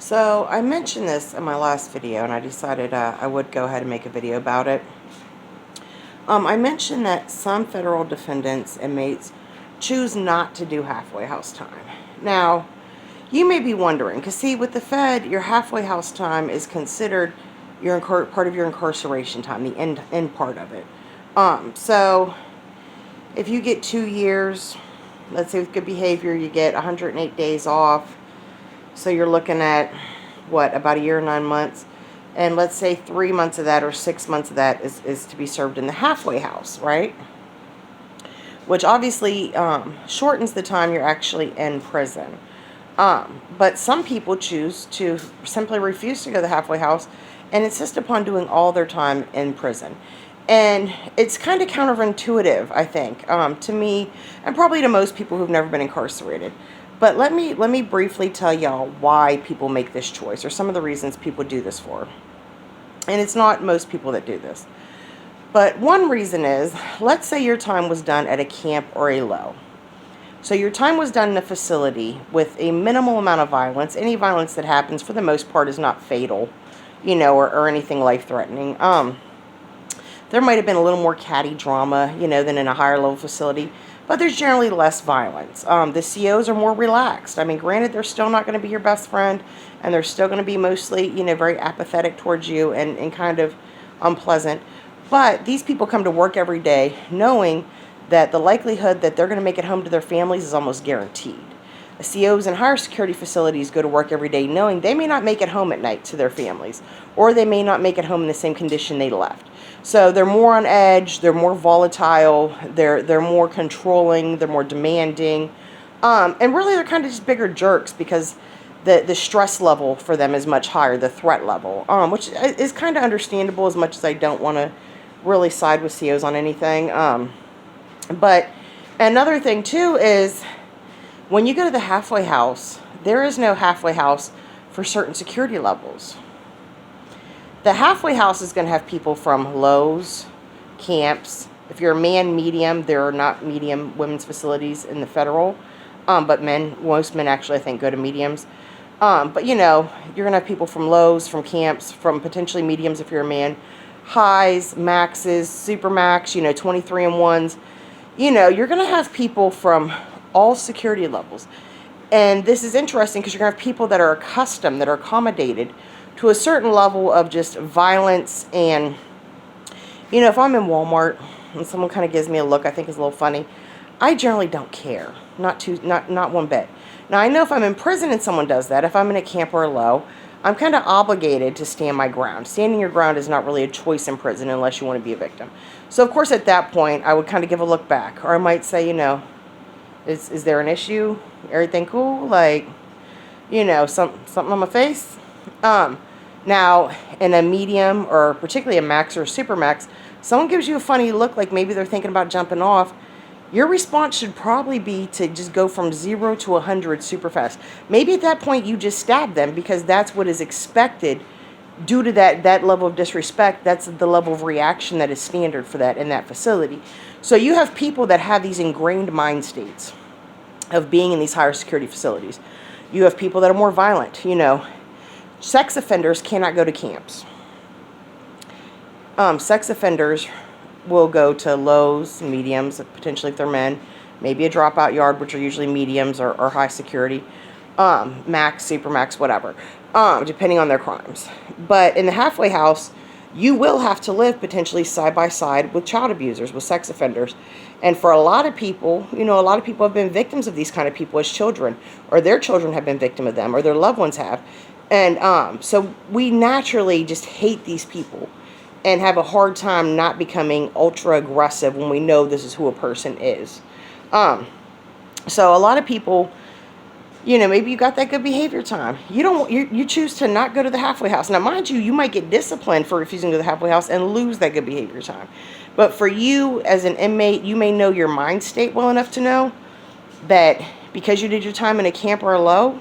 So I mentioned this in my last video, and I decided I would go ahead and make a video about it. I mentioned that some federal defendants, inmates, choose not to do halfway house time. Now, you may be wondering, because see, with the Fed, your halfway house time is considered part of your incarceration time, the end part of it. So if you get 2 years, let's say with good behavior, you get 108 days off. So you're looking at, what, about a year and 9 months. And let's say 3 months of that or 6 months of that is to be served in the halfway house, right? Which obviously shortens the time you're actually in prison. But some people choose to simply refuse to go to the halfway house and insist upon doing all their time in prison. And it's kind of counterintuitive, I think, to me, and probably to most people who've never been incarcerated. But let me briefly tell y'all why people make this choice, or some of the reasons people do this for. And it's not most people that do this. But one reason is, let's say your time was done at a camp or a low. So your time was done in a facility with a minimal amount of violence. Any violence that happens, for the most part, is not fatal, or anything life-threatening. There might have been a little more catty drama, than in a higher level facility, but there's generally less violence. The COs are more relaxed. I mean, granted, they're still not going to be your best friend, and they're still going to be mostly, very apathetic towards you and kind of unpleasant. But these people come to work every day knowing that the likelihood that they're going to make it home to their families is almost guaranteed. The COs in higher security facilities go to work every day knowing they may not make it home at night to their families, or they may not make it home in the same condition they left. So they're more on edge, they're more volatile, they're more controlling, they're more demanding, and really they're kind of just bigger jerks because the stress level for them is much higher, the threat level, which is kind of understandable, as much as I don't want to really side with COs on anything. But another thing too is, when you go to the halfway house, there is no halfway house for certain security levels. The halfway house is going to have people from lows, camps. If you're a man, medium. There are not medium women's facilities in the federal, but most men actually, I think, go to mediums. But you're going to have people from lows, from camps, from potentially mediums if you're a man, highs, maxes, super max, 23 and 1s. You're going to have people from all security levels. And this is interesting because you're going to have people that are accustomed, that are accommodated to a certain level of just violence. And, if I'm in Walmart and someone kind of gives me a look I think is a little funny, I generally don't care. Not one bit. Now, I know if I'm in prison and someone does that, if I'm in a camp or a low, I'm kind of obligated to stand my ground. Standing your ground is not really a choice in prison unless you want to be a victim. So, of course, at that point, I would kind of give a look back. Or I might say, is there an issue? Everything cool? Like, something on my face? Now, in a medium, or particularly a max or a super max, someone gives you a funny look, like maybe they're thinking about jumping off. Your response should probably be to just go from 0 to 100 super fast. Maybe at that point you just stab them, because that's what is expected due to that level of disrespect. That's the level of reaction that is standard for that in that facility. So you have people that have these ingrained mind states of being in these higher security facilities. You have people that are more violent. Sex offenders cannot go to camps. Sex offenders will go to lows, mediums, potentially if they're men, maybe a dropout yard, which are usually mediums or high security, max, super max, whatever, depending on their crimes. But in the halfway house, you will have to live potentially side by side with child abusers, with sex offenders. And for a lot of people, a lot of people have been victims of these kind of people as children, or their children have been victim of them, or their loved ones have. And so we naturally just hate these people and have a hard time not becoming ultra aggressive when we know this is who a person is. So a lot of people, maybe you got that good behavior time. You choose to not go to the halfway house. Now, mind you, you might get disciplined for refusing to go to the halfway house and lose that good behavior time. But for you as an inmate, you may know your mind state well enough to know that because you did your time in a camp or a low,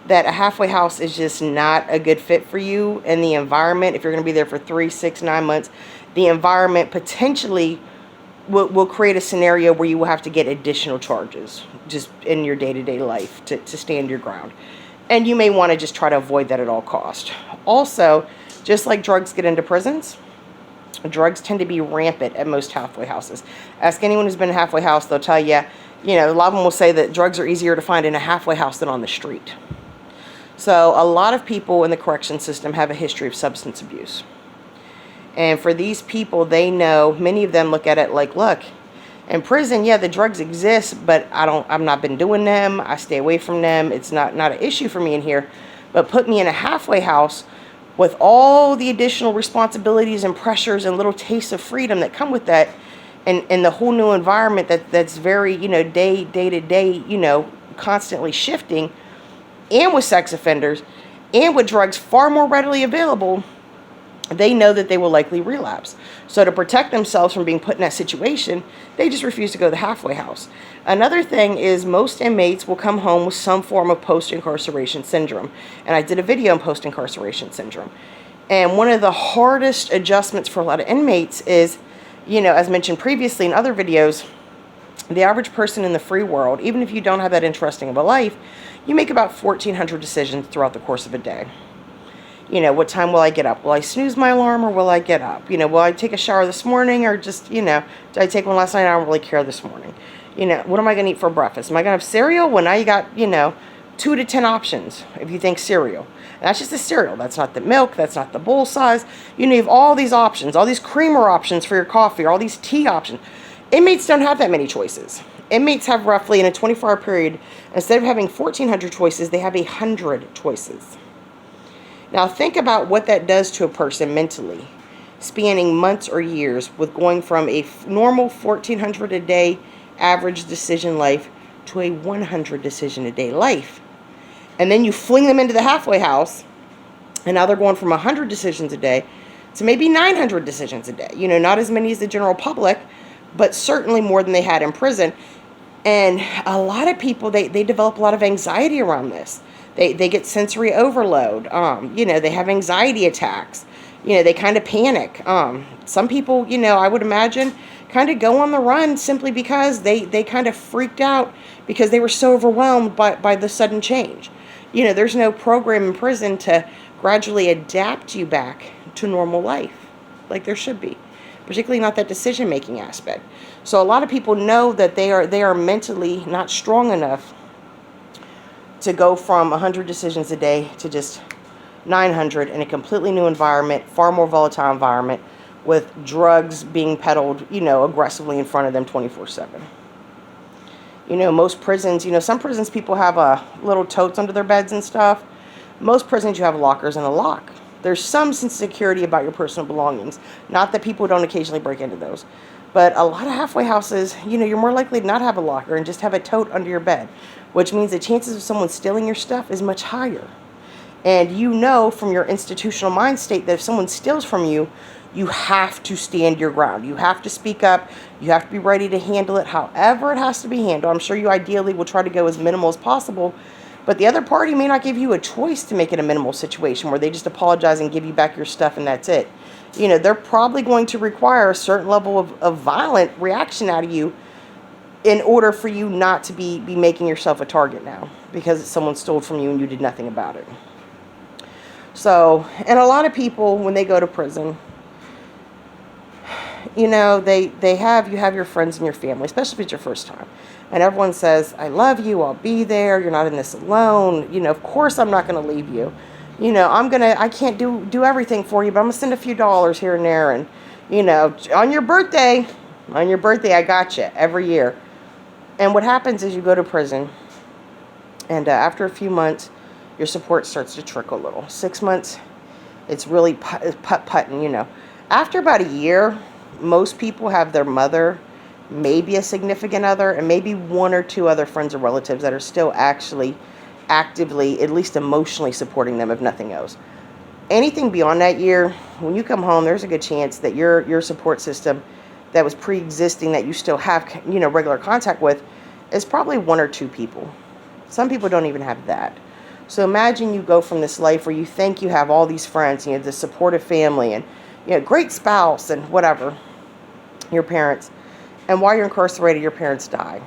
that a halfway house is just not a good fit for you. And the environment, if you're going to be there for 3, 6, 9 months, the environment potentially will create a scenario where you will have to get additional charges just in your day-to-day life to stand your ground. And you may want to just try to avoid that at all cost. Also, just like drugs get into prisons, drugs tend to be rampant at most halfway houses. Ask anyone who's been in a halfway house, they'll tell you, a lot of them will say that drugs are easier to find in a halfway house than on the street. So a lot of people in the correction system have a history of substance abuse. And for these people, they know, many of them look at it like, look, in prison, yeah, the drugs exist, but I've not been doing them. I stay away from them. It's not an issue for me in here. But put me in a halfway house with all the additional responsibilities and pressures and little tastes of freedom that come with that, and the whole new environment that's very, day to day, constantly shifting, and with sex offenders, and with drugs far more readily available, they know that they will likely relapse. So to protect themselves from being put in that situation, they just refuse to go to the halfway house. Another thing is most inmates will come home with some form of post-incarceration syndrome. And I did a video on post-incarceration syndrome. And one of the hardest adjustments for a lot of inmates is, as mentioned previously in other videos, the average person in the free world, even if you don't have that interesting of a life, you make about 1,400 decisions throughout the course of a day. What time will I get up? Will I snooze my alarm or will I get up? Will I take a shower this morning or just, did I take one last night? I don't really care this morning. What am I going to eat for breakfast? Am I going to have cereal? Well, now you got, 2 to 10 options if you think cereal. And that's just the cereal. That's not the milk. That's not the bowl size. You have all these options, all these creamer options for your coffee, or all these tea options. Inmates don't have that many choices. Inmates have roughly, in a 24-hour period, instead of having 1,400 choices, they have 100 choices. Now think about what that does to a person mentally, spanning months or years, with going from a normal 1,400 a day average decision life to a 100 decision a day life. And then you fling them into the halfway house, and now they're going from 100 decisions a day to maybe 900 decisions a day. Not as many as the general public, but certainly more than they had in prison. And a lot of people, they develop a lot of anxiety around this. They get sensory overload. They have anxiety attacks. They kind of panic. Some people, I would imagine, kind of go on the run simply because they kind of freaked out because they were so overwhelmed by the sudden change. There's no program in prison to gradually adapt you back to normal life like there should be, particularly not that decision-making aspect. So a lot of people know that they are mentally not strong enough to go from 100 decisions a day to just 900 in a completely new environment, far more volatile environment, with drugs being peddled, aggressively in front of them 24/7. Most prisons, some prisons people have little totes under their beds and stuff. Most prisons you have lockers and a lock. There's some sense of security about your personal belongings. Not that people don't occasionally break into those. But a lot of halfway houses, you're more likely to not have a locker and just have a tote under your bed, which means the chances of someone stealing your stuff is much higher. And from your institutional mind state that if someone steals from you, you have to stand your ground. You have to speak up. You have to be ready to handle it however it has to be handled. I'm sure you ideally will try to go as minimal as possible, but the other party may not give you a choice to make it a minimal situation where they just apologize and give you back your stuff and that's it. They're probably going to require a certain level of violent reaction out of you in order for you not to be making yourself a target now because someone stole from you and you did nothing about it. So, and a lot of people, when they go to prison, you have your friends and your family, especially if it's your first time. And everyone says, I love you, I'll be there, you're not in this alone. Of course I'm not going to leave you. I can't do everything for you, but I'm going to send a few dollars here and there. And, on your birthday, I got you every year. And what happens is you go to prison, and after a few months, your support starts to trickle a little. 6 months, it's really putt-putting, After about a year, most people have their mother, maybe a significant other, and maybe 1 or 2 other friends or relatives that are still actually actively, at least emotionally, supporting them, if nothing else. Anything beyond that year, when you come home, there's a good chance that your support system that was pre-existing, that you still have, regular contact with, is probably 1 or 2 people. Some people don't even have that. So imagine you go from this life where you think you have all these friends, the supportive family, and great spouse and whatever, your parents, and while you're incarcerated, your parents die.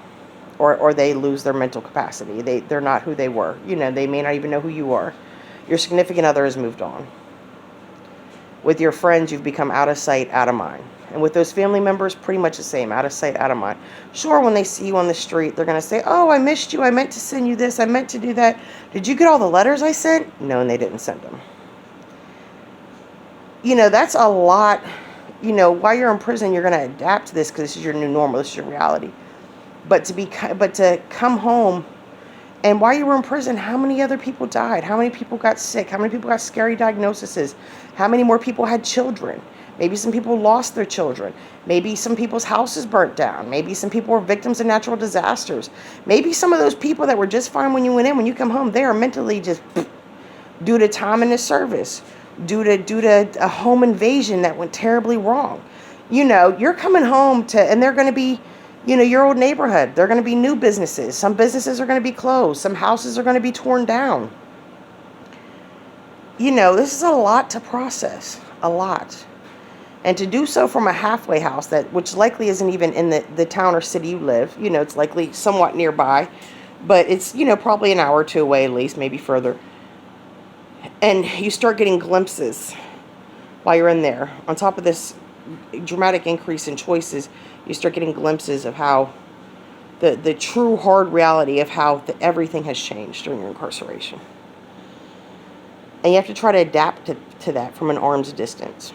or they lose their mental capacity. They're not who they were. They may not even know who you are. Your significant other has moved on. With your friends, you've become out of sight, out of mind. And with those family members, pretty much the same, out of sight, out of mind. Sure, when they see you on the street, they're going to say, oh, I missed you. I meant to send you this. I meant to do that. Did you get all the letters I sent? No, and they didn't send them. That's a lot. While you're in prison, you're going to adapt to this because this is your new normal. This is your reality. But to come home, and while you were in prison, how many other people died? How many people got sick? How many people got scary diagnoses? How many more people had children? Maybe some people lost their children. Maybe some people's houses burnt down. Maybe some people were victims of natural disasters. Maybe some of those people that were just fine when you went in, when you come home, they are mentally just due to time in the service, due to a home invasion that went terribly wrong. You're coming home and they're going to be, your old neighborhood. They're going to be new businesses. Some businesses are going to be closed. Some houses are going to be torn down. This is a lot to process, a lot. And to do so from a halfway house, which likely isn't even in the town or city you live. It's likely somewhat nearby, but it's, probably an hour or two away at least, maybe further. And you start getting glimpses while you're in there. On top of this dramatic increase in choices, you start getting glimpses of how the true hard reality of how everything has changed during your incarceration. And you have to try to adapt to that from an arm's distance.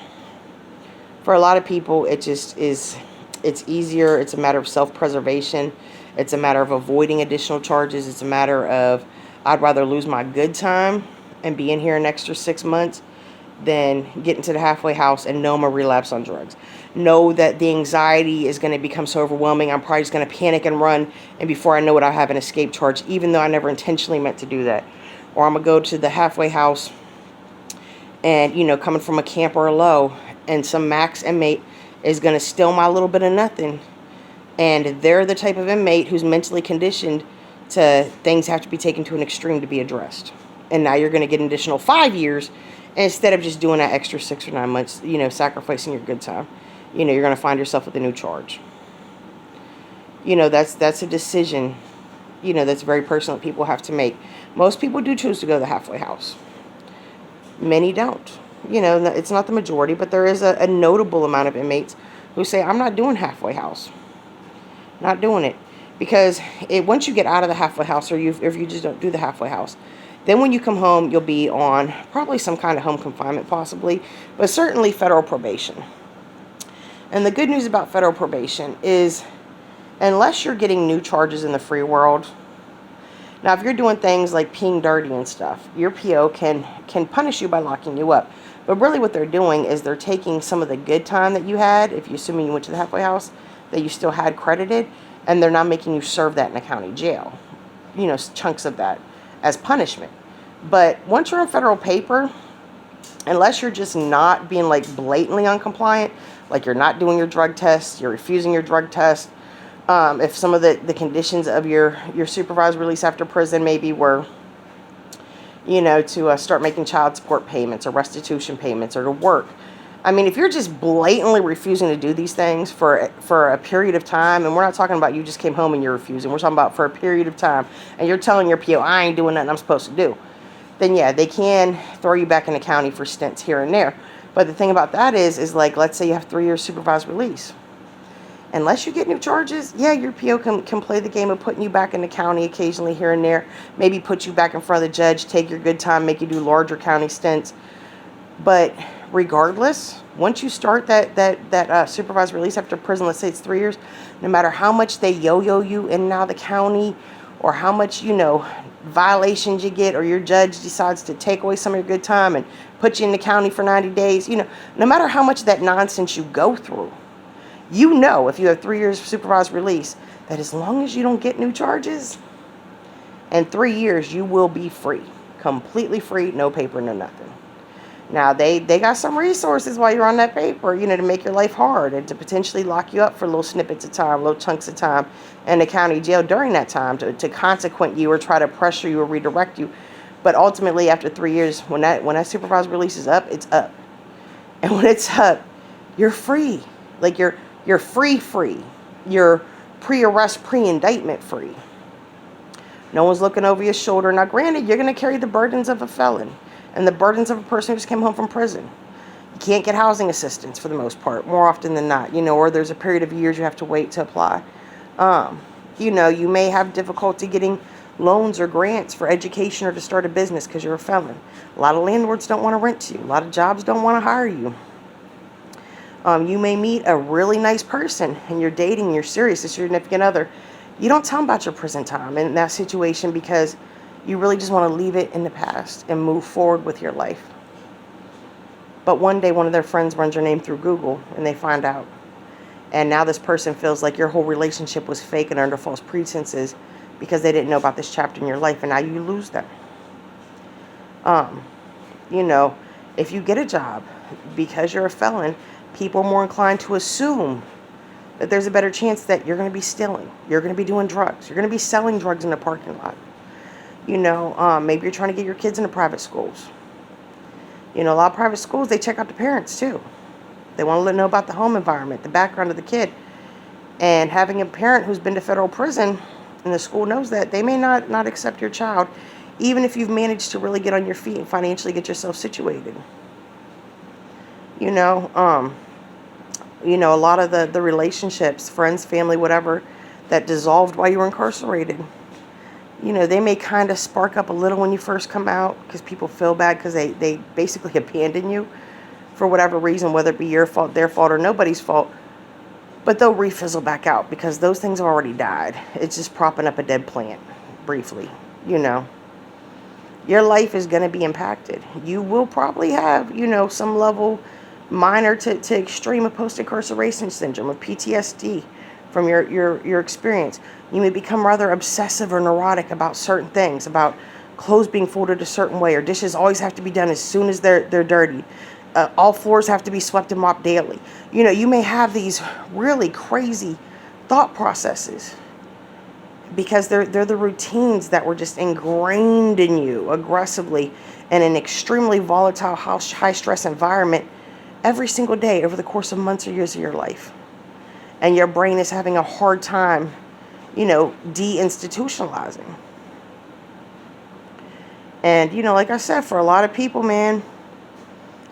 For a lot of people, it just is, it's easier. It's a matter of self-preservation. It's a matter of avoiding additional charges. It's a matter of, I'd rather lose my good time and be in here an extra 6 months than get into the halfway house and know I'm a relapse on drugs. Know that the anxiety is going to become so overwhelming, I'm probably just going to panic and run, and before I know it, I have an escape charge, even though I never intentionally meant to do that. Or I'm going to go to the halfway house and, coming from a camp or a low, and some max inmate is going to steal my little bit of nothing. And they're the type of inmate who's mentally conditioned to things have to be taken to an extreme to be addressed. And now you're going to get an additional 5 years instead of just doing that extra 6 or 9 months, sacrificing your good time. You're going to find yourself with a new charge. That's a decision, that's very personal that people have to make. Most people do choose to go to the halfway house. Many don't. It's not the majority, but there is a notable amount of inmates who say, I'm not doing halfway house. Not doing it. Because once you get out of the halfway house, or if you just don't do the halfway house, then when you come home, you'll be on probably some kind of home confinement possibly, but certainly federal probation. And the good news about federal probation is, unless you're getting new charges in the free world, now if you're doing things like peeing dirty and stuff, your PO can punish you by locking you up. But really what they're doing is they're taking some of the good time that you had, if you assuming you went to the halfway house, that you still had credited, and they're not making you serve that in a county jail. Chunks of that as punishment. But once you're on federal paper, unless you're just not being blatantly uncompliant, like you're not doing your drug test, you're refusing your drug test, if some of the conditions of your supervised release after prison maybe were, to start making child support payments or restitution payments or to work. I mean, if you're just blatantly refusing to do these things for a period of time, and we're not talking about you just came home and you're refusing, we're talking about for a period of time, and you're telling your PO, I ain't doing nothing I'm supposed to do, then yeah, they can throw you back in the county for stints here and there. But the thing about that is let's say you have 3 years supervised release. Unless you get new charges, yeah, your PO can play the game of putting you back in the county occasionally here and there, maybe put you back in front of the judge, take your good time, make you do larger county stints. But regardless, once you start that supervised release after prison, let's say it's 3 years, no matter how much they yo-yo you in and out of the county, or how much, violations you get, or your judge decides to take away some of your good time and put you in the county for 90 days, no matter how much of that nonsense you go through, if you have 3 years of supervised release, that as long as you don't get new charges, in 3 years, you will be free. Completely free, no paper, no nothing. Now, they got some resources while you're on that paper, to make your life hard and to potentially lock you up for little snippets of time, little chunks of time in the county jail during that time to consequent you or try to pressure you or redirect you. But ultimately, after 3 years, when that supervised release is up, it's up. And when it's up, you're free. You're free. You're pre-arrest, pre-indictment free. No one's looking over your shoulder. Now, granted, you're going to carry the burdens of a felon and the burdens of a person who just came home from prison. You can't get housing assistance for the most part, more often than not, or there's a period of years you have to wait to apply. You may have difficulty getting loans or grants for education or to start a business because you're a felon. A lot of landlords don't want to rent to you. A lot of jobs don't want to hire you. You may meet a really nice person and you're dating, you're serious, it's your significant other. You don't tell them about your prison time in that situation because you really just want to leave it in the past and move forward with your life. But one day one of their friends runs your name through Google and they find out. And now this person feels like your whole relationship was fake and under false pretenses because they didn't know about this chapter in your life, and now you lose them. If you get a job because you're a felon, people are more inclined to assume that there's a better chance that you're going to be stealing, you're going to be doing drugs, you're going to be selling drugs in the parking lot. Maybe you're trying to get your kids into private schools. A lot of private schools, they check out the parents too. They want to know about the home environment, the background of the kid. And having a parent who's been to federal prison and the school knows that, they may not accept your child, even if you've managed to really get on your feet and financially get yourself situated. A lot of the relationships, friends, family, whatever, that dissolved while you were incarcerated, they may kind of spark up a little when you first come out because people feel bad because they basically abandon you for whatever reason, whether it be your fault, their fault, or nobody's fault. But they'll refizzle back out because those things have already died. It's just propping up a dead plant, briefly. Your life is going to be impacted. You will probably have, some level minor to extreme of post-incarceration syndrome, of PTSD from your experience. You may become rather obsessive or neurotic about certain things, about clothes being folded a certain way, or dishes always have to be done as soon as they're dirty. All floors have to be swept and mopped daily. You may have these really crazy thought processes because they're the routines that were just ingrained in you aggressively in an extremely volatile, high stress environment every single day over the course of months or years of your life. And your brain is having a hard time, deinstitutionalizing. And, like I said, for a lot of people, man,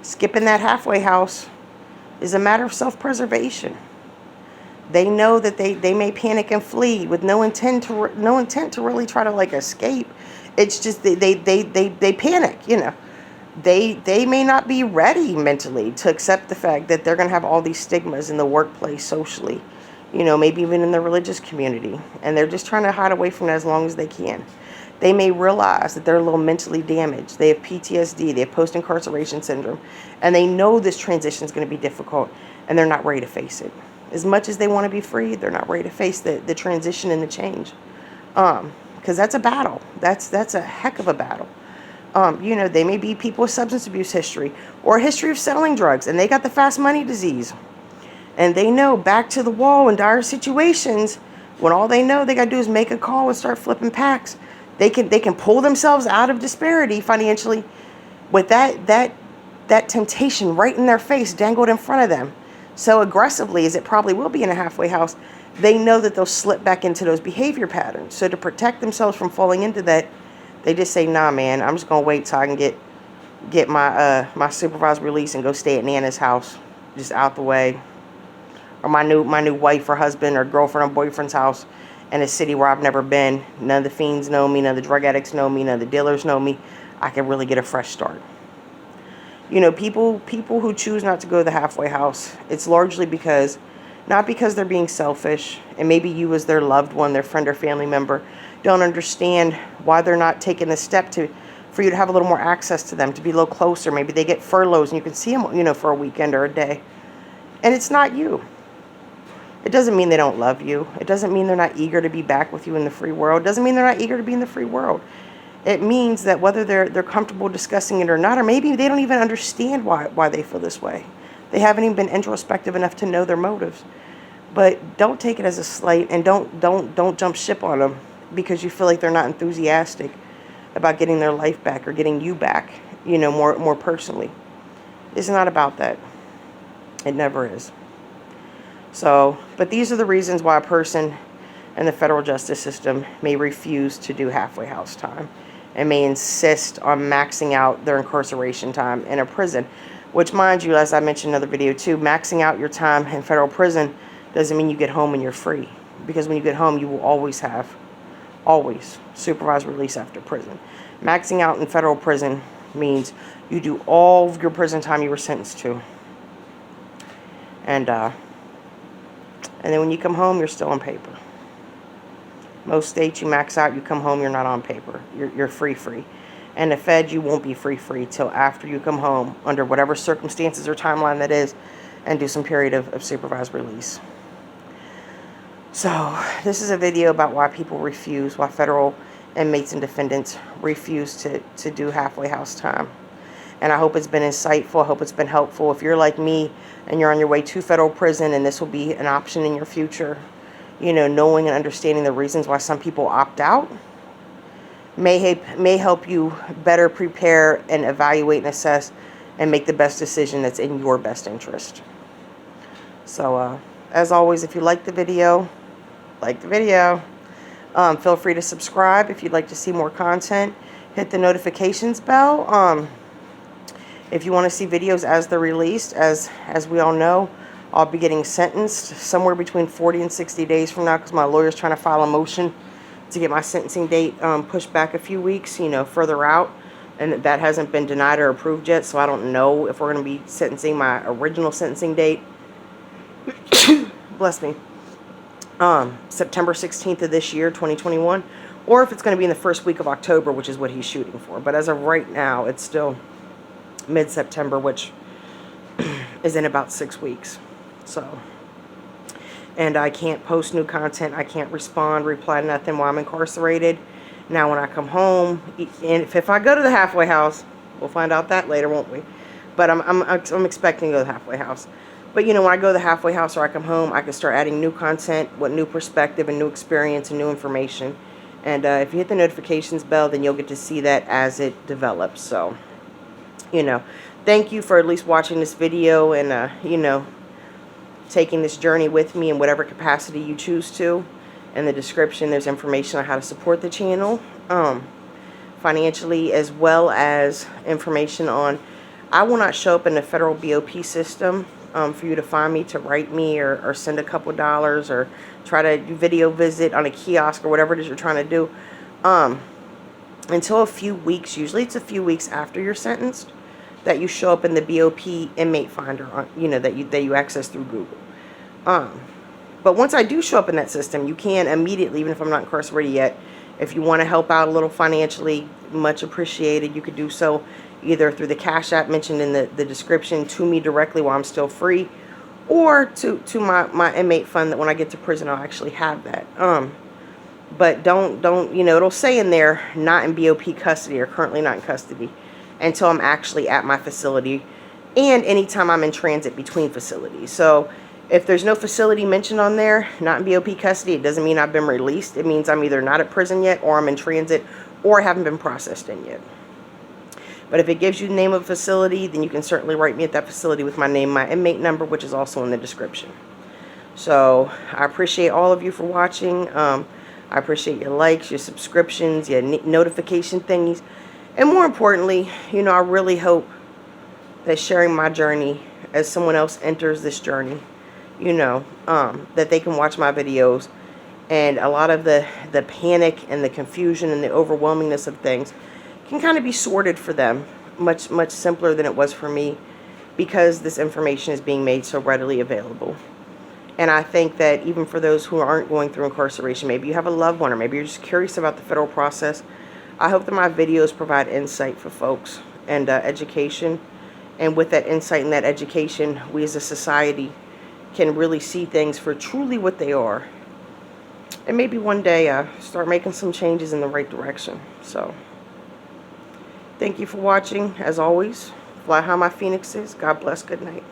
skipping that halfway house is a matter of self-preservation. They know that they may panic and flee with no intent to really try to escape. It's just they panic. They may not be ready mentally to accept the fact that they're going to have all these stigmas in the workplace, socially, maybe even in the religious community, and they're just trying to hide away from that as long as they can. They may realize that they're a little mentally damaged. They have PTSD, they have post-incarceration syndrome, and they know this transition is going to be difficult, and they're not ready to face it. As much as they want to be free, they're not ready to face the transition and the change. Because that's a battle. That's a heck of a battle. They may be people with substance abuse history or a history of selling drugs, and they got the fast money disease. And they know back to the wall in dire situations, when all they know they got to do is make a call and start flipping packs. They can pull themselves out of disparity financially with that temptation right in their face, dangled in front of them, so aggressively as it probably will be in a halfway house. They know that they'll slip back into those behavior patterns. So to protect themselves from falling into that, they just say, "Nah, man, I'm just gonna wait till I can get my supervised release and go stay at Nana's house, just out the way, or my new wife or husband or girlfriend or boyfriend's house." In a city where I've never been. None of the fiends know me, none of the drug addicts know me, none of the dealers know me. I can really get a fresh start. People who choose not to go to the halfway house, it's largely not because they're being selfish, and maybe you as their loved one, their friend or family member, don't understand why they're not taking the step for you to have a little more access to them, to be a little closer. Maybe they get furloughs and you can see them, for a weekend or a day. And it's not you. It doesn't mean they don't love you. It doesn't mean they're not eager to be back with you in the free world. It doesn't mean they're not eager to be in the free world. It means that whether they're comfortable discussing it or not, or maybe they don't even understand why they feel this way. They haven't even been introspective enough to know their motives. But don't take it as a slight, and don't jump ship on them because you feel like they're not enthusiastic about getting their life back or getting you back, more personally. It's not about that. It never is. So, but these are the reasons why a person in the federal justice system may refuse to do halfway house time and may insist on maxing out their incarceration time in a prison, which, mind you, as I mentioned in another video too, maxing out your time in federal prison doesn't mean you get home and you're free, because when you get home you will always have supervised release after prison. Maxing out in federal prison means you do all of your prison time you were sentenced to, and then when you come home, you're still on paper. Most states, you max out, you come home, you're not on paper. You're free. And the Fed, you won't be free till after you come home, under whatever circumstances or timeline that is, and do some period of supervised release. So, this is a video about why federal inmates and defendants refuse to do halfway house time. And I hope it's been insightful. I hope it's been helpful. If you're like me and you're on your way to federal prison and this will be an option in your future, you know, knowing and understanding the reasons why some people opt out may help you better prepare and evaluate and assess and make the best decision that's in your best interest. So, as always, if you like the video, feel free to subscribe if you'd like to see more content. Hit the notifications bell. If you want to see videos as they're released, as we all know, I'll be getting sentenced somewhere between 40 and 60 days from now, because my lawyer's trying to file a motion to get my sentencing date pushed back a few weeks, you know, further out. And that hasn't been denied or approved yet, so I don't know if we're going to be sentencing my original sentencing date. Bless me. September 16th of this year, 2021, or if it's going to be in the first week of October, which is what he's shooting for. But as of right now, it's still mid-September, which is in about 6 weeks. So, and I can't post new content. I can't reply to nothing while I'm incarcerated. Now, when I come home, and if I go to the halfway house, we'll find out that later, won't we? But I'm expecting to go to the halfway house. But, you know, when I go to the halfway house or I come home, I can start adding new content with new perspective and new experience and new information. And if you hit the notifications bell, then you'll get to see that as it develops. So, you know, thank you for at least watching this video and, you know, taking this journey with me in whatever capacity you choose to. In the description, there's information on how to support the channel financially, as well as information on, I will not show up in the federal BOP system for you to find me, to write me, or send a couple dollars, or try to do video visit on a kiosk, or whatever it is you're trying to do, until a few weeks. Usually it's a few weeks after you're sentenced that you show up in the BOP inmate finder, you know, that you access through Google. But once I do show up in that system, you can immediately, even if I'm not incarcerated yet, if you want to help out a little financially, much appreciated. You could do so either through the Cash App mentioned in the description to me directly while I'm still free, or to my inmate fund, that when I get to prison I'll actually have that. But don't, you know, it'll say in there, not in BOP custody, or currently not in custody, until I'm actually at my facility, and anytime I'm in transit between facilities. So if there's no facility mentioned on there, not in BOP custody, it doesn't mean I've been released. It means I'm either not at prison yet, or I'm in transit, or I haven't been processed in yet. But if it gives you the name of a facility, then you can certainly write me at that facility with my name, my inmate number, which is also in the description. So I appreciate all of you for watching. I appreciate your likes, your subscriptions, your notification thingies. And more importantly, you know, I really hope that sharing my journey as someone else enters this journey, you know, that they can watch my videos, and a lot of the panic and the confusion and the overwhelmingness of things can kind of be sorted for them much simpler than it was for me, because this information is being made so readily available. And I think that even for those who aren't going through incarceration, maybe you have a loved one, or maybe you're just curious about the federal process, I hope that my videos provide insight for folks, and education. And with that insight and that education, we as a society can really see things for truly what they are. And maybe one day start making some changes in the right direction. So, thank you for watching. As always, fly high, my phoenixes. God bless. Good night.